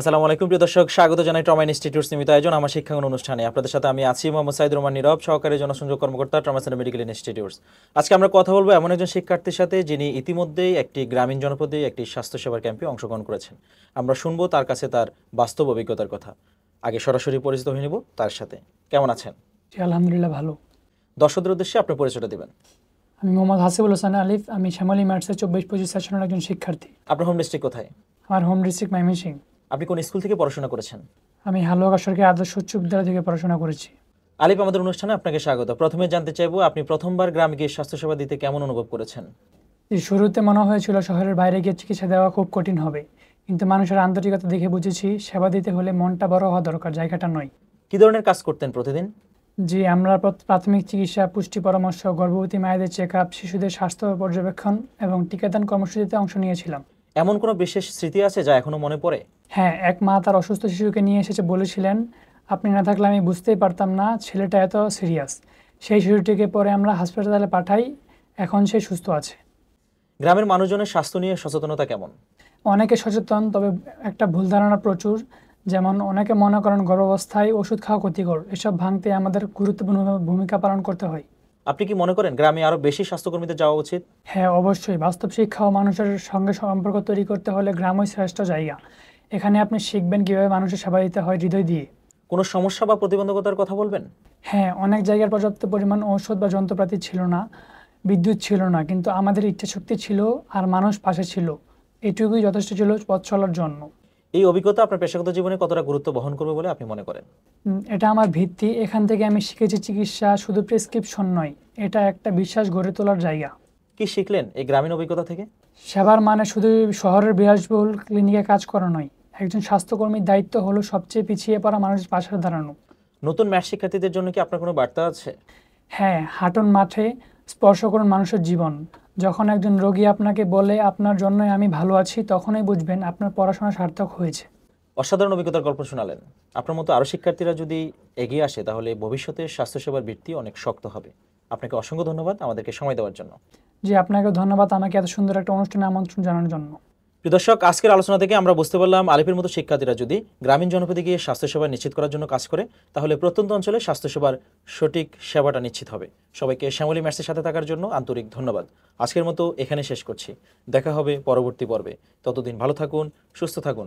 আসসালামু আলাইকুম প্রিয় দর্শক, স্বাগত জানাই ট্রমা ইনস্টিটিউটস নিয়মিত আয়োজন আমার শিক্ষাঙ্গন অনুষ্ঠানে। আপনাদের সাথে আমি আছি মোহাম্মদ সাইদুর রহমান নীরব, সহকারী জনসংযোগ কর্মকর্তা, ট্রমা সেন্টার মেডিকেল ইনস্টিটিউটস। আজকে আমরা কথা বলবো এমন একজন শিক্ষার্থীর সাথে যিনি ইতিমধ্যেই একটি গ্রামীণ জনপদে একটি স্বাস্থ্যসেবার ক্যাম্পে অংশগ্রহণ করেছেন। আমরা শুনবো তার কাছে তার বাস্তব অভিজ্ঞতার কথা। আগে সরাসরি পরিচিত হয়ে নিব তার সাথে। কেমন আছেন? জি, আলহামদুলিল্লাহ ভালো। দর্শকদের উদ্দেশ্যে আপনার পরিচয়টা দিবেন। আমি মোহাম্মদ হাসিবুল হোসেন আলিফ। আমি শ্যামলী ম্যাটসের 24-25 সেশনের একজন শিক্ষার্থী। আপনার হোম ডিস্ট্রিক্ট কোথায়? আমার হোম ডিস্ট্রিক্ট ময়মনসিংহ। আপনি কোন স্কুল থেকে পড়াশোনা করেছেন? আমি হালুয়াঘাট সরকারি আদর্শ উচ্চ বিদ্যালয় থেকে পড়াশোনা করেছি। আলিফ, আমাদের অনুষ্ঠানে আপনাকে স্বাগত। প্রথমে জানতে চাইবো, আপনি প্রথমবার গ্রামে গিয়ে স্বাস্থ্যসেবা দিতে কেমন অনুভব করেছেন? শুরুতে মনে হয়েছিল শহরের বাইরে গিয়ে চিকিৎসা দেওয়া খুব কঠিন হবে, কিন্তু মানুষের আন্তরিকতা দেখে বুঝেছি সেবা দিতে হলে মনটা বড় হওয়া দরকার, জায়গাটা নয়। কি ধরনের কাজ করতেন প্রতিদিন? জি, আমরা প্রাথমিক চিকিৎসা, পুষ্টি পরামর্শ, গর্ভবতী মায়েদের চেক আপ, শিশুদের স্বাস্থ্য পর্যবেক্ষণ এবং টিকাদান কর্মসূচিতে অংশ নিয়েছিলাম। এমন কোনো বিশেষ স্মৃতি আছে যা এখনো মনে পড়ে? হ্যাঁ, এক মা তার অসুস্থ শিশুকে নিয়ে এসেছে, বলেছিলেন, আপনি না থাকলে আমি বুঝতেই পারতাম না ছেলেটা এত সিরিয়াস। সেই শিশুটিকে পরে আমরা হাসপাতালে পাঠাই, এখন সে সুস্থ আছে। গ্রামের মানুষজনের স্বাস্থ্য নিয়ে সচেতনতা কেমন? অনেকে সচেতন, তবে একটা ভুল ধারণা প্রচুর। যেমন অনেকে মনে করেন গর্ভাবস্থায় ওষুধ খাওয়া ক্ষতিকর। এসব ভাঙতে আমাদের গুরুত্বপূর্ণ ভূমিকা পালন করতে হয়। আপনি কি মনে করেন গ্রামে আরো বেশি স্বাস্থ্যকর্মীদের যাওয়া উচিত? হ্যাঁ, অবশ্যই। বাস্তব শিক্ষা ও মানুষের সঙ্গে সম্পর্ক তৈরি করতে হলে গ্রামই শ্রেষ্ঠ জায়গা। এখানে আপনি শিখবেন কীভাবে মানুষের সেবা দিতে হয় হৃদয় দিয়ে। কোনো সমস্যা বা প্রতিবন্ধকতার কথা বলবেন? হ্যাঁ, অনেক জায়গার পর্যাপ্ত পরিমাণ ঔষধ বা যন্ত্রপাতি ছিল না, বিদ্যুৎ ছিল না, কিন্তু আমাদের ইচ্ছাশক্তি ছিল আর মানুষ পাশে ছিল। এটুকুই যথেষ্ট ছিল পথ চলার জন্য। এই অভিজ্ঞতা আপনার পেশাগত জীবনে কতটা গুরুত্ব বহন করবে বলে আপনি মনে করেন? এটা আমার ভিত্তি। এখান থেকে আমি শিখেছি চিকিৎসা শুধু প্রেসক্রিপশন নয়, এটা একটা বিশ্বাস গড়ে তোলার জায়গা। কি শিখলেন এই গ্রামীণ অভিজ্ঞতা থেকে? সেবার মানে শুধু শহরের বিলাসবহুল ক্লিনিকে কাজ করা নয়, একজন স্বাস্থ্যকর্মীর দায়িত্ব হলো সবচেয়ে পিছিয়ে পড়া মানুষের পাশে দাঁড়ানো। নতুন ম্যাথ শিক্ষার্থীদের জন্য কি আপনার কোনো বার্তা আছে? হ্যাঁ, হাঁটুন মাঠে, স্পর্শ করুন মানুষের জীবন। যখন একজন রোগী আপনাকে বলে আপনার জন্যই আমি ভালো আছি, তখনই বুঝবেন আপনার পড়াশোনা সার্থক হয়েছে। অসাধারণ অভিজ্ঞতার গল্প শোনালেন। আপনার মতো আরও শিক্ষার্থীরা যদি এগিয়ে আসে তাহলে ভবিষ্যতে স্বাস্থ্যসেবার ভিত্তি অনেক শক্ত হবে। আপনাকে অসংখ্য ধন্যবাদ আমাদেরকে সময় দেওয়ার জন্য। জি, আপনাকে ধন্যবাদ আমাকে এত সুন্দর একটা অনুষ্ঠানে আমন্ত্রণ জানানোর জন্য। প্রিয় দর্শক, আজকের আলোচনা থেকে আমরা বুঝতে পারলাম আলিফের মতো শিক্ষার্থীরা যদি গ্রামীণ জনপদে গিয়ে স্বাস্থ্যসেবা নিশ্চিত করার জন্য কাজ করে তাহলে প্রত্যন্ত অঞ্চলে স্বাস্থ্যসেবার সঠিক সেবাটা নিশ্চিত হবে। সবাইকে শ্যামলী ম্যাটসের সাথে থাকার জন্য আন্তরিক ধন্যবাদ। আজকের মতো এখানে শেষ করছি। দেখা হবে পরবর্তী পর্বে। ততদিন ভালো থাকুন, সুস্থ থাকুন।